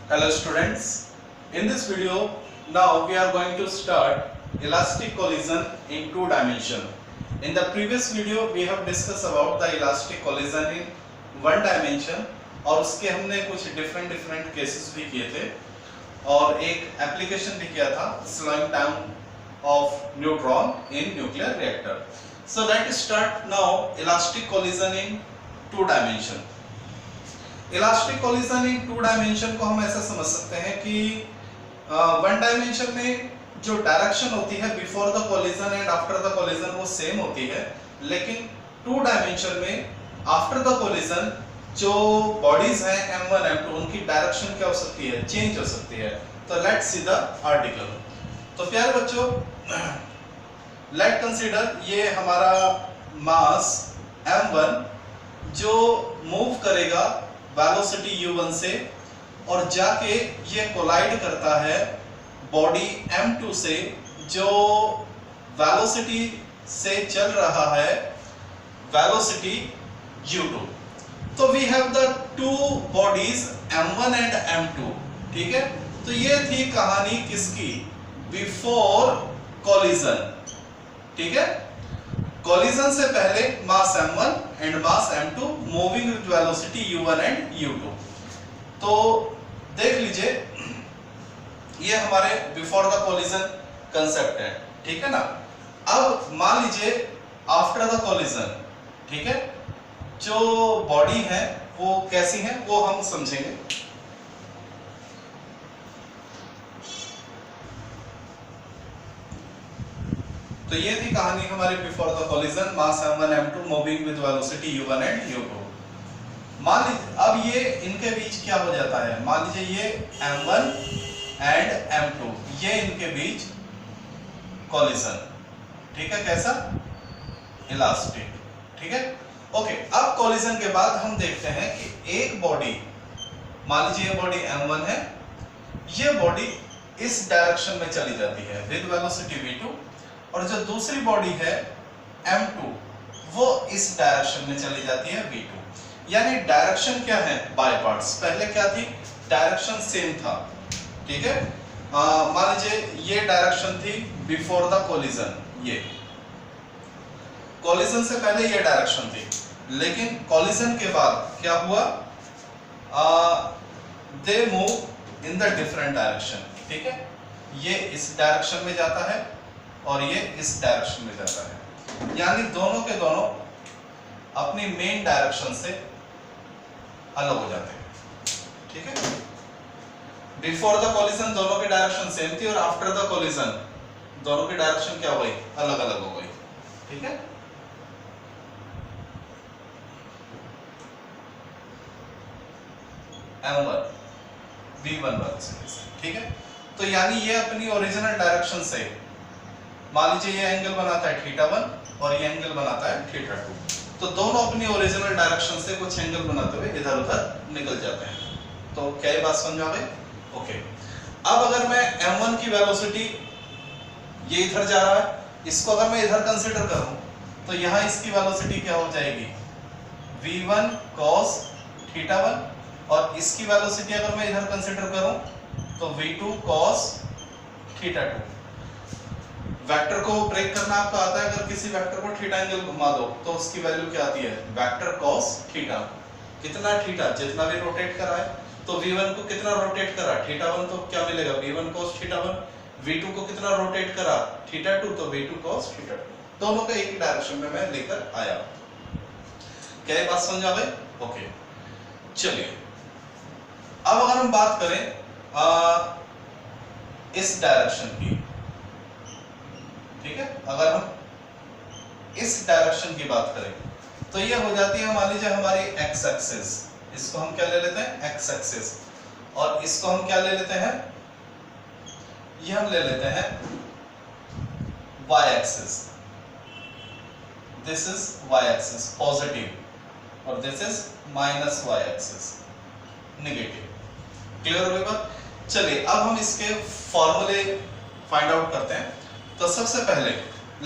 Hello students, in this video now we are going to start elastic collision in two dimension. In the previous video we have discussed about the elastic collision in one dimension और उसके हमने कुछ different cases भी किए थे और एक application भी किया था slowing down of neutron in nuclear reactor. So let's start now elastic collision in two dimension. Elastic collision in two dimension को हम ऐसा समझ सकते हैं कि वन डायमेंशन में जो डायरेक्शन होती है before the collision and after the collision वो सेम होती है, लेकिन टू डायमेंशन में आफ्टर द कोलिजन जो बॉडीज हैं m1 m2 उनकी डायरेक्शन क्या हो सकती है, चेंज हो सकती है. तो लेट्स सी द आर्टिकल. तो प्यारे बच्चों, लेट कंसीडर ये हमारा मास m1 जो मूव करेगा वेलोसिटी u1 से और जाके ये कोलाइड करता है बॉडी m2 से जो वेलोसिटी से चल रहा है वेलोसिटी u2. तो we have the two bodies m1 and m2. ठीक है, तो ये थी कहानी किसकी, बिफोर कोलिजन. ठीक है, कोलिजन से पहले मास m1 and mass m2 moving with velocity u1 and u2. तो देख लीजिए ये हमारे बिफोर द कोलिजन कंसेप्ट है. ठीक है ना. अब मान लीजिए आफ्टर द कोलिजन, ठीक है, जो बॉडी है वो कैसी है वो हम समझेंगे. तो ये थी कहानी हमारी before the collision, mass m1 m2 moving with velocity u1 and u2. मान लीजिए अब ये इनके बीच क्या हो जाता है, मान लीजिए ये m1 एंड m2 ये इनके बीच कोलिजन. ठीक है, कैसा, इलास्टिक. ठीक है, ओके. अब कोलिजन के बाद हम देखते हैं कि एक बॉडी, मान लीजिए ये बॉडी m1 है, ये बॉडी इस डायरेक्शन में चली जाती है विद वेलोसिटी v2 और जो दूसरी बॉडी है m2 वो इस डायरेक्शन में चली जाती है v2. यानी डायरेक्शन क्या है, बाय पार्ट्स. पहले क्या थी, डायरेक्शन सेम था. ठीक है, मान लीजिए ये डायरेक्शन थी बिफोर द कोलिजन, ये कोलिजन से पहले ये डायरेक्शन थी, लेकिन कोलिजन के बाद क्या हुआ, they move in the different direction. ठीक है, ये इस डायरेक्शन में जाता है और ये इस डायरेक्शन में जाता है. यानी दोनों के दोनों अपनी मेन डायरेक्शन से अलग हो जाते हैं. ठीक है, बिफोर द कोलिजन दोनों की डायरेक्शन सेम थी और आफ्टर द कोलिजन दोनों की डायरेक्शन क्या हो गई, अलग अलग हो गई. ठीक है, m1 v1 वेलोसिटी. ठीक है, तो यानी ये अपनी ओरिजिनल डायरेक्शन से, मान लीजिए ये एंगल बनाता है θ1 और ये एंगल बनाता है θ2, तो दोनों अपनी ओरिजिनल डायरेक्शन से कुछ एंगल बनाते हुए इधर उधर निकल जाते हैं. तो क्या ये बात समझ आ गई? ओके. अब अगर मैं m1 की वेलोसिटी, ये इधर जा रहा है, इसको अगर मैं इधर कंसीडर करूं तो यहां इसकी वेलोसिटी क्या हो जाएगी, v1 cos θ1 और इसकी वेलोसिटी अगर मैं इधर कंसीडर करूं तो v2 cos θ2. वेक्टर को ब्रेक करना आपको आता है, अगर किसी वेक्टर को थीटा एंगल घुमा दो तो उसकी वैल्यू क्या आती है, वेक्टर cos थीटा. कितना थीटा, जितना भी रोटेट करा है, तो v1 को कितना रोटेट करा θ1 तो क्या मिलेगा, v1 cos θ1. v2 को कितना रोटेट करा θ2 तो v2 cos θ2. दोनों को एक ही डायरेक्शन में मैं लेकर आया. क्या ये बात समझ आ गई? ओके. चलिए अब अगर हम बात करें इस डायरेक्शन की, ठीक है, अगर हम इस डायरेक्शन की बात करें तो ये हो जाती है, मान लीजिए हमारी एक्स एक्सिस, इसको हम क्या ले लेते हैं, एक्स एक्सिस, और इसको हम क्या ले लेते हैं, ये हम ले लेते हैं Y axis. This is Y axis positive और this is minus Y axis negative. Clear हो गई बात? चलिए अब हम इसके फॉर्मूले फाइंड आउट करते हैं. तो सबसे पहले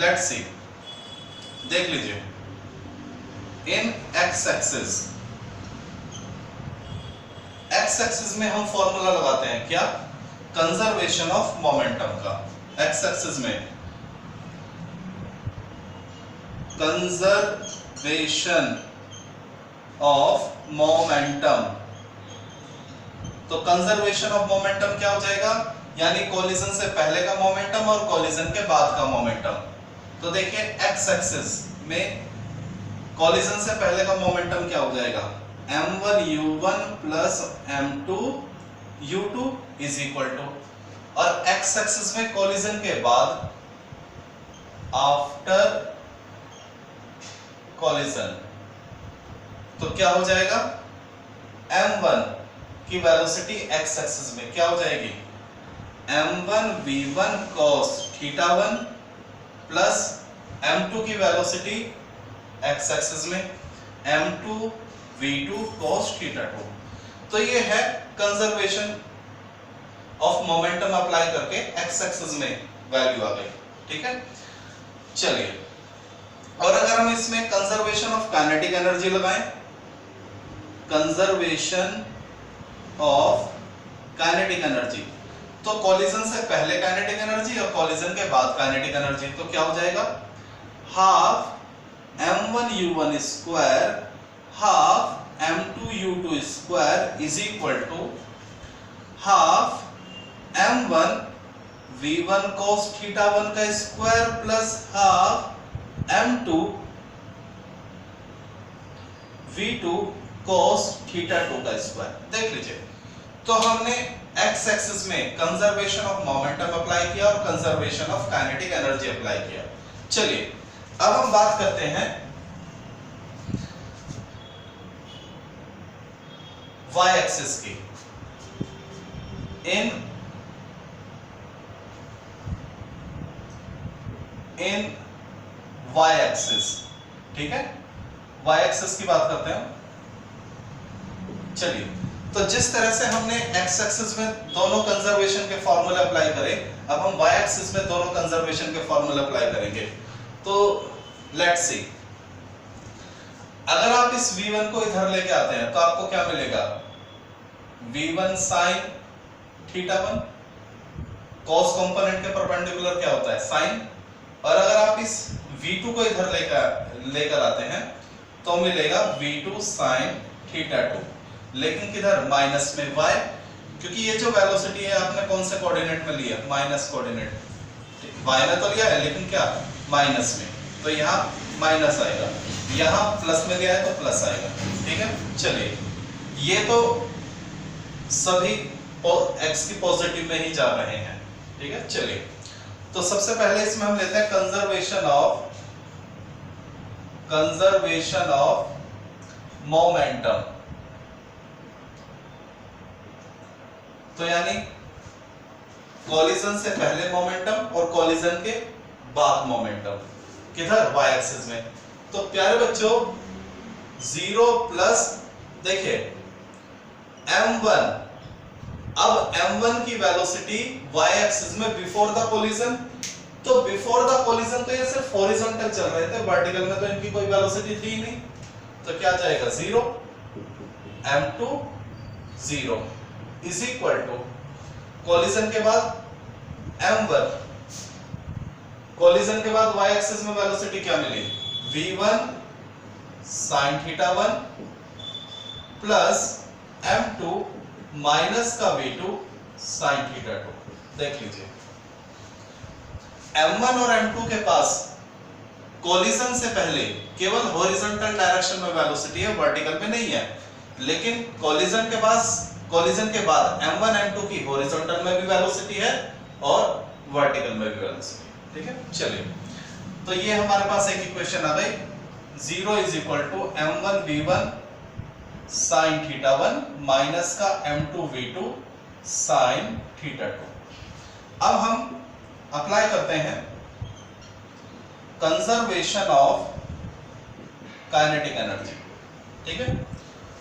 लेट्स सी, देख लीजिए इन एक्स एक्सिस एक्स एक्सिस में हम फॉर्मूला लगाते हैं क्या, कंजर्वेशन ऑफ मोमेंटम का। एक्स एक्सिस में कंजर्वेशन ऑफ मोमेंटम, तो कंजर्वेशन ऑफ मोमेंटम क्या हो जाएगा, यानी कोलिजन से पहले का मोमेंटम और कोलिजन के बाद का मोमेंटम। तो देखिए एक्स एक्सिस में कोलिजन से पहले का मोमेंटम क्या हो जाएगा, m1u1 plus m2u2 is equal to, और एक्स एक्सिस में कोलिजन के बाद आफ्टर कोलिजन तो क्या हो जाएगा, m1 की वेलोसिटी एक्स एक्सिस में क्या हो जाएगी, m1v1 cos θ1 प्लस m2 की वेलोसिटी एक्स एक्सिस में m2v2 cos θ2। तो ये है कंजर्वेशन ऑफ मोमेंटम अप्लाई करके एक्स एक्सिस में वैल्यू आ गई, ठीक है। चलिए, और अगर हम इसमें कंजर्वेशन ऑफ काइनेटिक एनर्जी लगाएं, कंजर्वेशन ऑफ काइनेटिक एनर्जी, तो कोलिजन से पहले काइनेटिक एनर्जी और कोलिजन के बाद काइनेटिक एनर्जी, तो क्या हो जाएगा, half m1u1 square half m2u2 square is equal to half m1v1 cos θ1 का square plus half m2v2 cos θ2 का स्क्वायर। देख लीजिए, तो हमने एक्स एक्सिस में कंजर्वेशन ऑफ मोमेंटम अप्लाई किया और conservation of kinetic energy apply किया। चलिए, अब हम बात करते हैं वाई एक्सिस की। इन वाई एक्सिस, ठीक है, वाई एक्सिस की बात करते हैं। चलिए, तो जिस तरह से हमने एक्स एक्सिस में दोनों कंजर्वेशन के फॉर्मूले अप्लाई करे, अब हम वाई एक्सिस में दोनों कंजर्वेशन के फॉर्मूले अप्लाई करेंगे। तो लेट्स सी, अगर आप इस v1 को इधर लेके आते हैं तो आपको क्या मिलेगा, v1 sin θ1, cos कंपोनेंट के परपेंडिकुलर क्या होता है, sin, और अगर आप इस v2 को इधर लेकर आते हैं तो मिलेगा v2 sin θ2, लेकिन किधर, माइनस में y, क्योंकि ये जो वेलोसिटी है आपने कौन से कोऑर्डिनेट में लिया, माइनस कोऑर्डिनेट, y में तो लिया है लेकिन क्या, माइनस में, तो यहाँ माइनस आएगा, यहाँ प्लस में लिया है तो प्लस आएगा, ठीक है। चलिए, ये तो सभी x की पॉजिटिव में ही जा रहे हैं, ठीक है। चलिए, तो सबसे पहले इसमें हम लेते हैं कंजर्वेशन ऑफ मोमेंटम, तो यानी कोलिजन से पहले मोमेंटम और कोलिजन के बाद मोमेंटम, किधर, वाई एक्सिस में। तो प्यारे बच्चों, 0 प्लस, देखिए m1, अब m1 की वेलोसिटी वाई एक्सिस में बिफोर द कोलिजन, तो बिफोर द कोलिजन तो ये सिर्फ हॉरिजॉन्टल चल रहे थे, वर्टिकल में तो इनकी कोई वेलोसिटी थी ही नहीं, तो क्या जाएगा, 0, m2 0 is equal to collision के बाद m1, कोलिजन के बाद y एक्सिस में वेलोसिटी क्या मिली, v1 sin θ1 plus m2 minus का v2 sin θ2। देख लीजिए, m1 और m2 के पास कोलिजन से पहले केवल हॉरिजॉन्टल डायरेक्शन में वेलोसिटी है, वर्टिकल में नहीं है, लेकिन कोलिजन के बाद m1 m2 की हॉरिजॉन्टल में भी वेलोसिटी है और वर्टिकल में भी वेलोसिटी, ठीक है। चलिए, तो ये हमारे पास एक इक्वेशन आ गई, 0 is equal to m1v1 sin θ1 minus का m2v2 sin θ2। अब हम अप्लाई करते हैं कंजर्वेशन ऑफ काइनेटिक एनर्जी, ठीक है।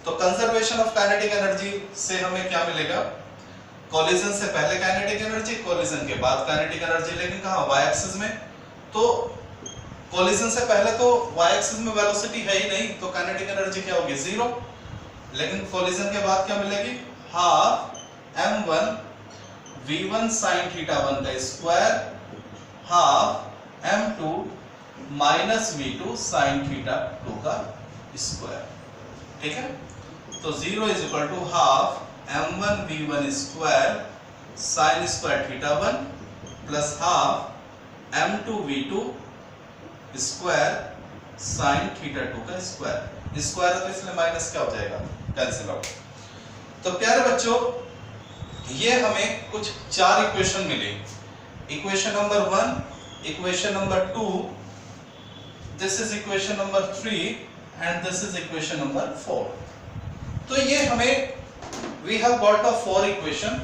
तो कंजर्वेशन ऑफ काइनेटिक एनर्जी से हमें क्या मिलेगा, कोलिजन से पहले काइनेटिक एनर्जी, कोलिजन के बाद काइनेटिक एनर्जी, लेकिन कहां, वाई एक्सिस में। तो कोलिजन से पहले तो वाई एक्सिस में वेलोसिटी है ही नहीं, तो काइनेटिक एनर्जी क्या होगी, 0, लेकिन कोलिजन के बाद क्या मिलेगी, half m1 v1 sin theta 1 का square half m2 minus v2 sin theta 2 का स्क्वायर। ठीक है, तो 0 is equal to half m1 v1 square sin square theta 1 plus half m2 v2 square sin theta 2 का स्क्वायर। स्क्वायर है तो इसलिए minus क्या हो जाएगा, कैंसिल आउट। तो प्यारे बच्चों, ये हमें कुछ 4 इक्वेशन मिले। Equation number 1, equation number 2, this is equation number 3 and this is equation number 4। तो ये हमें we have got a 4 equation.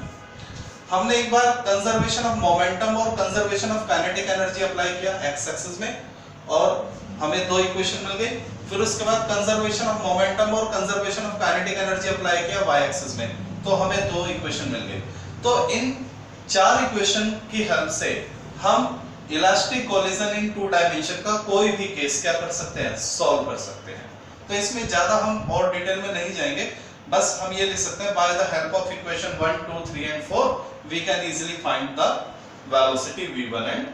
हमने एक बार कंजर्वेशन ऑफ मोमेंटम और conservation of kinetic energy apply किया एक्स एक्सिस में और हमें 2 इक्वेशन मिल गई। फिर उसके बाद कंजर्वेशन ऑफ मोमेंटम और conservation of kinetic energy apply किया वाई एक्सिस में, तो हमें 2 इक्वेशन मिल गए। तो इन 4 इक्वेशन की हेल्प से हम इलास्टिक कोलिजन इन 2 डायमेंशन का कोई भी केस क्या कर सकते हैं, सॉल्व कर सकते हैं। तो इसमें ज्यादा हम और डिटेल में नहीं जाएंगे, बस हम ये लिख सकते हैं by the help of equation 1, 2, 3 and 4 we can easily find the velocity v1 and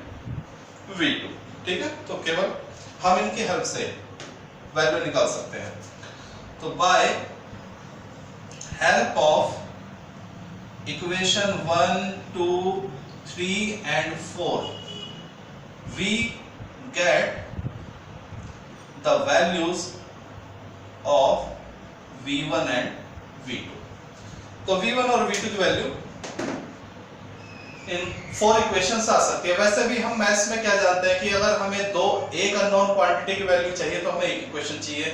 v2। ठीक है, तो केवल हम इनकी हेल्प से वैल्यू निकाल सकते हैं। तो by help of equation 1, 2, 3 and 4 we get the values of v1 and v2। तो v1 और v2 की वैल्यू इन 4 इक्वेशंस आ सकती है। वैसे भी हम मैथ्स में क्या जानते हैं कि अगर हमें एक अननोन क्वांटिटी की वैल्यू चाहिए तो हमें एक इक्वेशन चाहिए,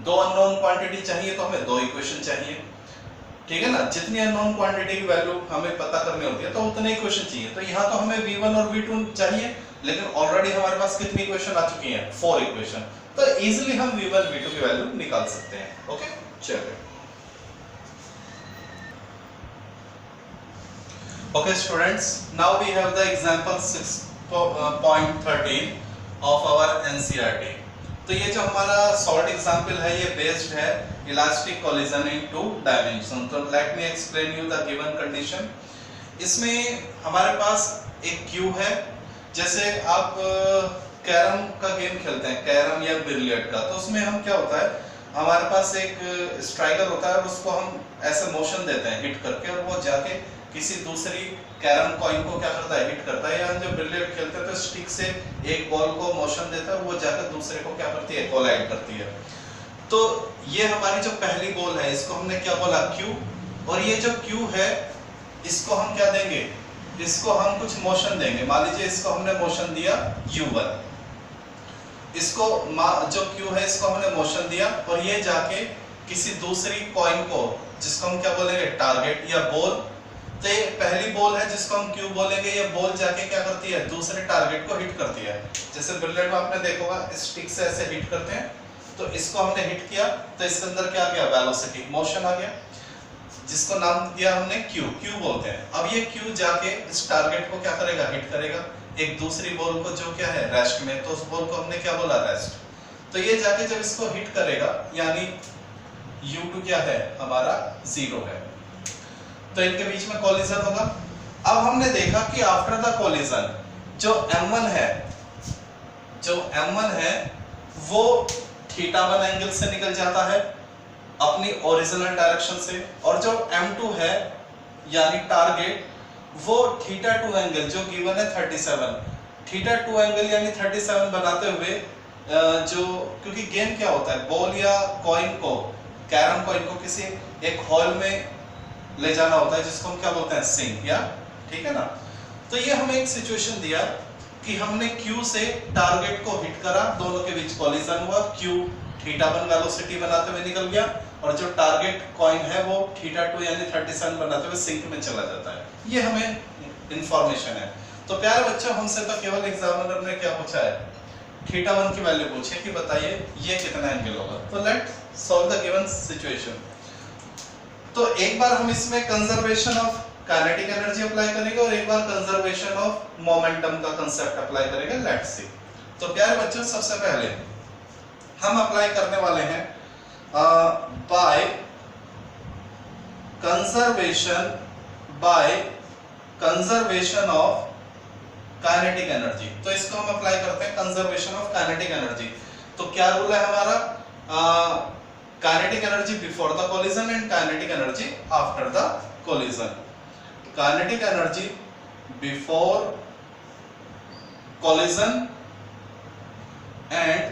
2 अननोन क्वांटिटी चाहिए तो हमें 2 इक्वेशन चाहिए। ठीक है ना, जितनी अननोन क्वांटिटी की वैल्यू हमें पता करनी होती है तो उतने इक्वेशन चाहिए। तो यहाँ तो हमें v1 और v2 चाहिए, लेकिन ऑलरेडी हमारे पास कितनी इक्वेशन आ चुकी हैं, 4 इक्वेशन। तो इजीली हम v1 v2 की वैल्यू निकाल सकते हैं। ओके, चलिए। Okay students, now we have the example 6.13 of our NCERT। तो ये जो हमारा सॉल्व एग्जांपल है ये बेस्ड है इलास्टिक कोलिजन इन 2 डायमेंशन। तो let me explain you the given condition. इसमें हमारे पास एक क्यू है, जैसे आप कैरम का गेम खेलते हैं, कैरम या बिलियर्ड का, तो उसमें हम क्या होता है, हमारे पास एक स्ट्राइकर होता है और उसको हम ऐसे मोशन देते हैं हिट करके, और वो जाके किसी दूसरी कैरम कॉइन को क्या करता है, हिट करता है। या हम जब बिलियर्ड खेलते हैं तो स्टिक से एक बॉल को मोशन देता है, वो जाकर दूसरे को क्या करती है, कोलाइड करती है। तो ये हमारी जो पहली बॉल है इसको हमने क्या बोला, क्यू। और ये जो क्यू है इसको हम क्या देंगे, इसको हम कुछ मोशन देंगे। मान लीजिए इसको हमने मोशन दिया u1, इसको जो क्यू है इसको हमने मोशन दिया और ये जाके किसी दूसरी कॉइन को, जिसको हम क्या बोलेंगे, टारगेट या बॉल। तो ये पहली बॉल है जिसको हम क्यू बोलेंगे, ये बॉल जाके क्या करती है, दूसरे टारगेट को हिट करती है। जैसे बिलियर्ड में आपने देखा होगा स्टिक से ऐसे हिट करते हैं, तो इसको हमने हिट किया तो इसके अंदर क्या आ गया, वेलोसिटी, मोशन आ गया, जिसको नाम दिया हमने क्यू, क्यू बोलते हैं। अब ये क्यू जाके इस टारगेट को क्या करेगा, हिट करेगा, एक दूसरी बॉल को जो क्या है रेस्ट में, तो उस बॉल को हमने क्या बोला, रेस्ट। तो ये जाके जब इसको हिट करेगा यानी u2 क्या है, हमारा 0 है, तो इनके बीच में कोलिजन होगा। अब हमने देखा कि आफ्टर द कोलिजन जो m1 है वो θ1 एंगल से निकल जाता है अपनी ओरिजिनल डायरेक्शन से, और जो m2 है यानी टारगेट वो θ2 एंगल जो गिवन है 37, θ2 एंगल यानी 37 बनाते हुए जो, क्योंकि गेम क्या होता है, बॉल या कॉइन को, कैरम कॉइन को किसी एक हॉल में ले जाना होता है जिसको हम क्या बोलते हैं, सिंक, या ठीक है ना। तो ये हमें एक सिचुएशन दिया कि हमने Q से टारगेट को हिट करा, दोनों के बीच कोलिजन हुआ, Q θ1 वेलोसिटी बनाते हुए निकल गया और जो टारगेट कॉइन है वो θ2 यानी 37 बनाते हुए सिंक में चला जाता है। ये हमें इंफॉर्मेशन है। तो प्यारे बच्चों, हमसे तो केवल एग्जामिनर ने क्या पूछा है, θ1 की वैल्यू पूछी है कि बताइए ये कितना एंगल होगा। तो let's solve the given situation. तो एक बार हम इसमें conservation of kinetic energy apply करेंगे और एक बार कंजर्वेशन ऑफ मोमेंटम का कांसेप्ट अप्लाई करेंगे। Let's see. तो प्यारे बच्चों, सबसे पहले हम अप्लाई करने वाले हैं by conservation by conservation of kinetic energy. तो इसको हम अप्लाई करते हैं कंजर्वेशन ऑफ काइनेटिक एनर्जी। तो क्या रूल है हमारा, kinetic energy before the collision and kinetic energy after the collision. Kinetic energy before collision and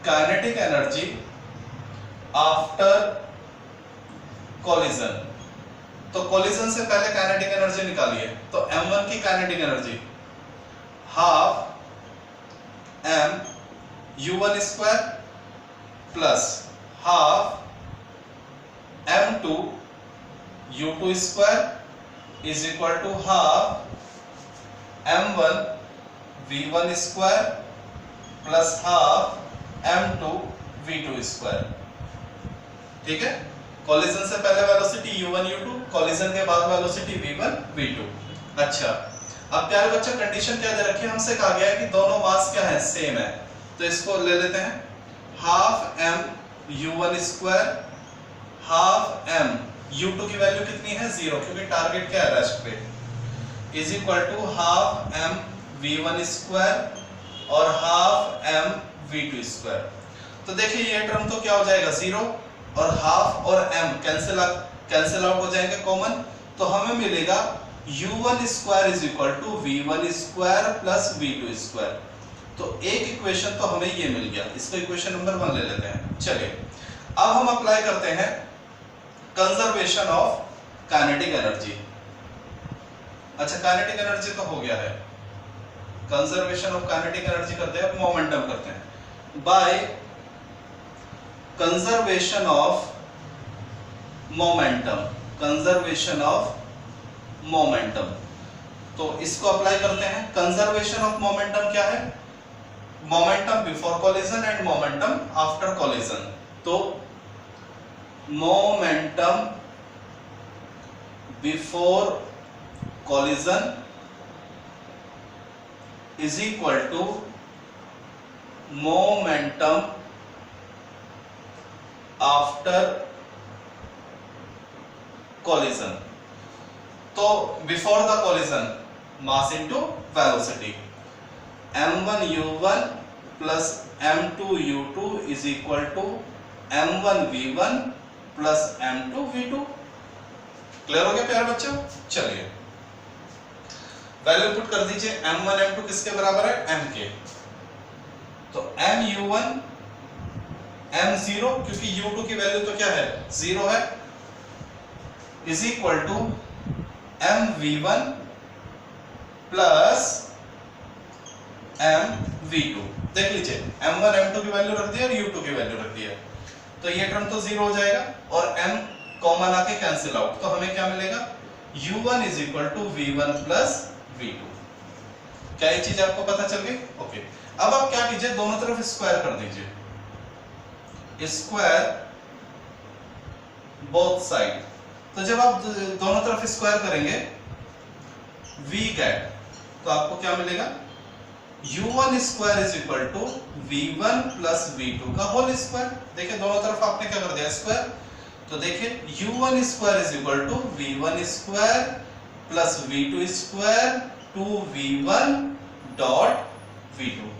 kinetic energy after collision. तो कोलिजन से पहले काइनेटिक एनर्जी निकालिए। तो m1 की kinetic energy half m u1 square plus half m2 u2 square is equal to half m1 v1 square plus half m2 v2 square. ठीक है, collision से पहले वेलोसिटी u1 u2, कोलिजन के बाद velocity v1 v2। अच्छा, अब प्यारे बच्चों कंडीशन क्या दे रखी है, हमसे कहा गया है कि दोनों मास क्या है, सेम है। तो इसको ले लेते हैं, half m u1 square half m u2 की वैल्यू कितनी है 0, क्योंकि टारगेट क्या है, रेस्ट पे, is equal to half m v1 square और हाफ m v2 स्क्वायर। तो देखिए ये टर्म तो क्या हो जाएगा 0 और हाफ और m कैंसिल आउट हो जाएंगे कॉमन। तो हमें मिलेगा u1 square is equal to v1 square plus v2 square. तो एक इक्वेशन तो हमें ये मिल गया, इसको इक्वेशन नंबर 1 ले लेते हैं। चलिए अब हम अप्लाई करते हैं कंजर्वेशन ऑफ काइनेटिक एनर्जी। अच्छा, काइनेटिक एनर्जी तो हो गया है, कंजर्वेशन ऑफ काइनेटिक एनर्जी करते हैं, अब मोमेंटम करते हैं। By conservation of momentum, conservation of momentum, तो इसको अप्लाई करते हैं। कंजर्वेशन ऑफ मोमेंटम क्या है, momentum before collision and momentum after collision. तो momentum before collision is equal to momentum after collision. तो before the collision mass into velocity, m1 u1 plus m2 u2 is equal to m1 v1 plus m2 v2। Clear हो गया प्यारे बच्चों? चलिए value put कर दीजिए, m1 m2 किसके बराबर है, m के। तो m u1 m0, क्योंकि u2 की वैल्यू तो क्या है 0 है, is equal to mv1 plus mv2। देख लीजिए m1 m2 की वैल्यू रख दी और u2 की वैल्यू रख दी है, तो ये टर्म तो 0 हो जाएगा और m कॉमन आके कैंसिल आउट। तो हमें क्या मिलेगा, u1 is equal to v1 plus v2। क्या ये चीज आपको पता चल गई? ओके, अब आप क्या कीजिए, दोनों तरफ स्क्वायर कर दीजिए, स्क्वायर बोथ साइड। तो जब आप दोनों तरफ स्क्वायर करेंगे v गेट, तो आपको क्या मिलेगा, u1 square is equal to v1 plus v2 का होल स्क्वायर। देखिए दोनों तरफ आपने क्या कर दिया, स्क्वायर। तो देखिए u1 square is equal to v1 square plus v2 square 2v1 dot v2।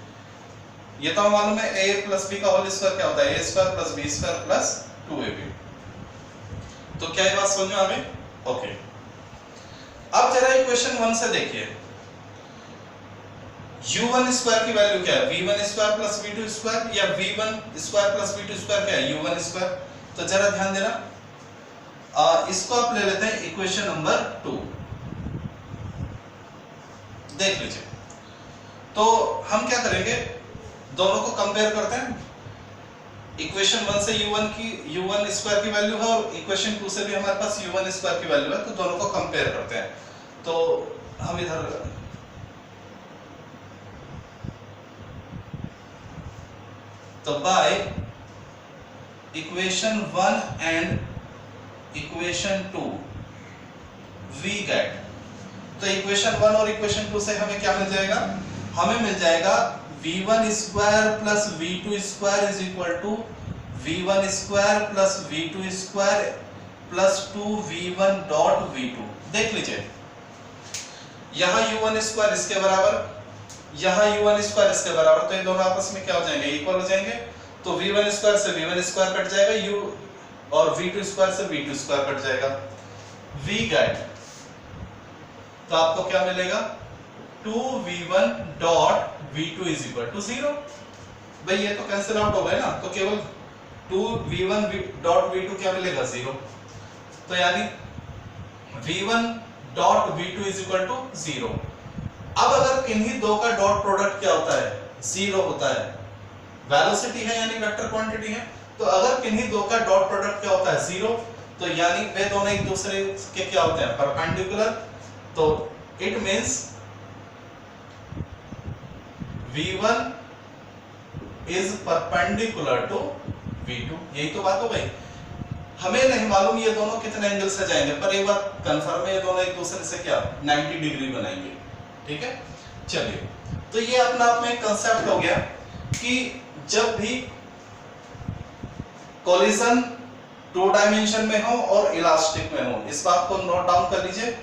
ये तो हमें मालूम है a प्लस b का होल स्क्वायर क्या होता है, a square plus b square plus 2ab। तो क्या ये बात समझ में आ गई? ओके, अब जरा इक्वेशन 1 से देखिए, u1 स्क्वायर की वैल्यू क्या है, v1 square plus v2 square, या v1 square plus v2 square क्या है, u1 स्क्वायर। तो जरा ध्यान देना, इसको आप ले लेते हैं इक्वेशन नंबर 2। देख लीजिए, तो हम क्या करेंगे, दोनों को कंपेयर करते हैं। इक्वेशन 1 से u1 स्क्वायर की वैल्यू है और इक्वेशन 2 से भी हमारे पास u1 स्क्वायर की वैल्यू है, तो दोनों को कंपेयर करते हैं। तो हम इधर तो by equation 1 and equation 2 we get, तो इक्वेशन 1 और इक्वेशन 2 से हमें क्या मिल जाएगा, हमें मिल जाएगा v1 square plus v2 square is equal to v1 square plus v2 square plus 2v1 dot v2। देख लीजिए, यहां u1 स्क्वायर इसके बराबर, यहां u1 स्क्वायर इसके बराबर, तो ये दोनों आपस में क्या हो जाएंगे, इक्वल हो जाएंगे। तो v1 स्क्वायर से v1 स्क्वायर कट जाएगा, u और v2 स्क्वायर से v2 स्क्वायर कट जाएगा। v गेट, तो आपको क्या मिलेगा, 2v1 dot v2 is equal to 0। भाई ये तो कैंसिल आउट हो गए ना, तो केवल 2v1 डॉट v2 क्या मिलेगा, 0। तो यानी v1 dot v2 is equal to 0। अब अगर किन्हीं दो का डॉट प्रोडक्ट क्या होता है, 0 होता है, वेलोसिटी है यानी वेक्टर क्वांटिटी है, तो अगर किन्हीं दो का डॉट प्रोडक्ट क्या होता है, 0, तो यानी वे दोनों एक दूसरे के क्या होते हैं, परपेंडिकुलर। तो it means v1 is perpendicular to v2। यही तो बात हो गई। हमें नहीं मालूम ये दोनों कितने एंगल से जाएंगे, पर एक बात कंफर्म है, ये दोनों एक दूसरे से क्या 90 डिग्री बनाएंगे। ठीक है, चलिए, तो ये अपना आप में एक कंसेप्ट हो गया कि जब भी कोलिजन 2 डायमेंशन में हो और इलास्टिक में हो, इस बात को नोट डाउन कर लीजिए।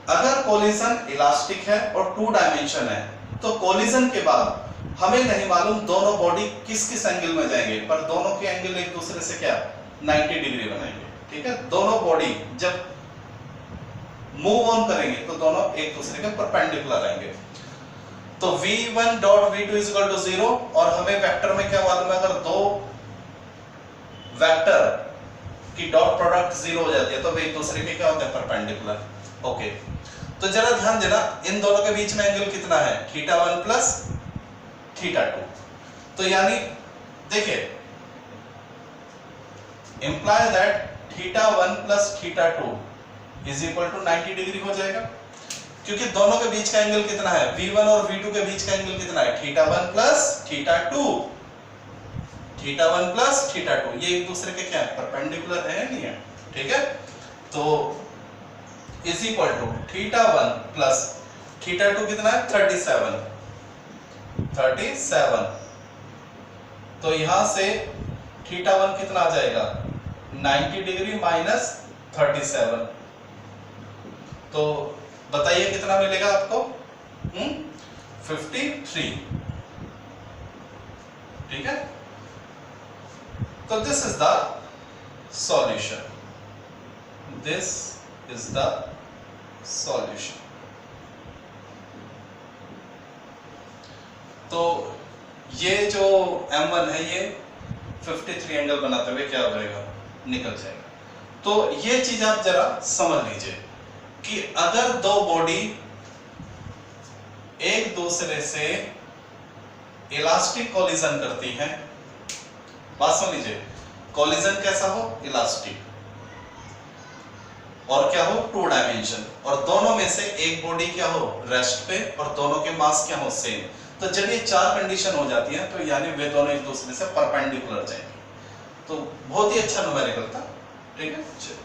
अगर कोलिजन इलास्टिक है और 2 डायमेंशन है, तो कोलिजन के बाद हमें नहीं मालूम दोनों बॉडी किस किस एंगल में जाएंगे, पर दोनों के एंगल एक दूसरे से क्या 90 डिग्री बनाएंगे। ठीक है, दोनों बॉडी जब मूव ऑन करेंगे तो दोनों एक दूसरे के परपेंडिकुलर आएंगे। तो v1 dot v2 is equal to 0, और हमें वेक्टर में क्या मालूम है, अगर दो वेक्टर की डॉट प्रोडक्ट 0 हो जाती है तो वे एक दूसरे के क्या होते हैं, परपेंडिकुलर। ओके, तो जरा ध्यान देना, इन दोनों के बीच में एंगल कितना है, θ1 प्लस θ2। तो यानी देखिए, imply that θ1 plus θ2 is equal to 90 degree हो जाएगा, क्योंकि दोनों के बीच का एंगल कितना है, v1 और v2 के बीच का एंगल कितना है, θ1 प्लस θ2। θ1 प्लस θ2 ये एक दूसरे के क्या है, परपेंडिकुलर है नहीं है। ठीक है, तो इज इक्वल टू θ1 प्लस θ2 कितना है, 37। तो यहां से θ1 कितना आ जाएगा, 90 डिग्री माइनस 37। तो बताइए कितना मिलेगा आपको, 53। ठीक है, तो this is the solution, this is the solution. तो ये जो M1 है ये 53 एंगल बनाते हुए क्या हो जाएगा, निकल जाएगा। तो ये चीज आप जरा समझ लीजिए कि अगर दो बॉडी एक दूसरे से इलास्टिक कोलिजन करती हैं, बात सुन लीजिए, कोलिजन कैसा हो, इलास्टिक, और क्या हो, 2 डायमेंशन, और दोनों में से एक बॉडी क्या हो, रेस्ट पे, और दोनों के मास क्या हो, सेम। तो जब ये 4 कंडीशन हो जाती हैं, तो यानी वे दोनों एक दूसरे से परपेंडिकुलर जाएंगे। तो बहुत ही अच्छा न्यूमेरिकल था। ठीक है, चलिए।